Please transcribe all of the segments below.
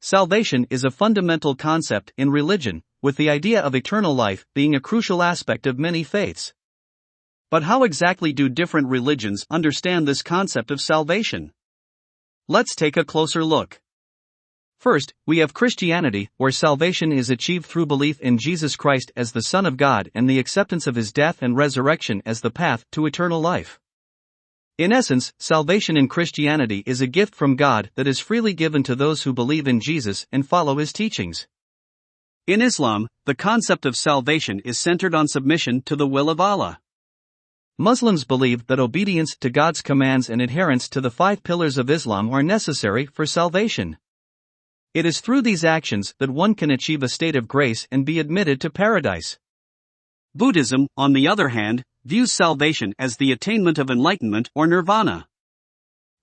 Salvation is a fundamental concept in religion, with the idea of eternal life being a crucial aspect of many faiths. But how exactly do different religions understand this concept of salvation? Let's take a closer look. First, we have Christianity, where salvation is achieved through belief in Jesus Christ as the Son of God and the acceptance of his death and resurrection as the path to eternal life. In essence, salvation in Christianity is a gift from God that is freely given to those who believe in Jesus and follow his teachings. In Islam, the concept of salvation is centered on submission to the will of Allah. Muslims believe that obedience to God's commands and adherence to the 5 pillars of Islam are necessary for salvation. It is through these actions that one can achieve a state of grace and be admitted to paradise. Buddhism, on the other hand, views salvation as the attainment of enlightenment or nirvana.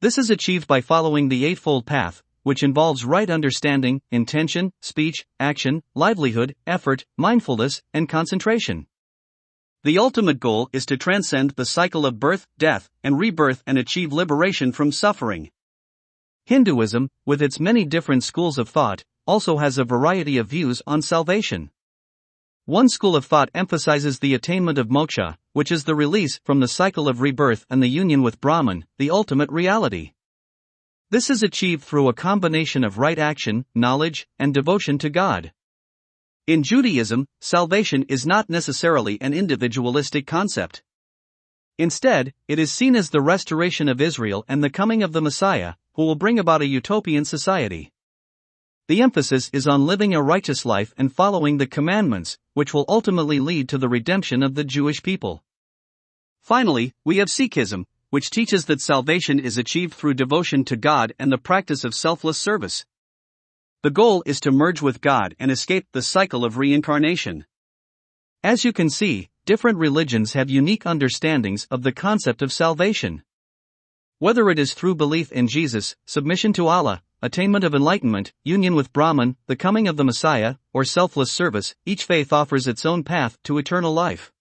This is achieved by following the Eightfold Path, which involves right understanding, intention, speech, action, livelihood, effort, mindfulness, and concentration. The ultimate goal is to transcend the cycle of birth, death, and rebirth and achieve liberation from suffering. Hinduism, with its many different schools of thought, also has a variety of views on salvation. One school of thought emphasizes the attainment of moksha, which is the release from the cycle of rebirth and the union with Brahman, the ultimate reality. This is achieved through a combination of right action, knowledge, and devotion to God. In Judaism, salvation is not necessarily an individualistic concept. Instead, it is seen as the restoration of Israel and the coming of the Messiah, who will bring about a utopian society. The emphasis is on living a righteous life and following the commandments, which will ultimately lead to the redemption of the Jewish people. Finally, we have Sikhism, which teaches that salvation is achieved through devotion to God and the practice of selfless service. The goal is to merge with God and escape the cycle of reincarnation. As you can see, different religions have unique understandings of the concept of salvation. Whether it is through belief in Jesus, submission to Allah, attainment of enlightenment, union with Brahman, the coming of the Messiah, or selfless service, each faith offers its own path to eternal life.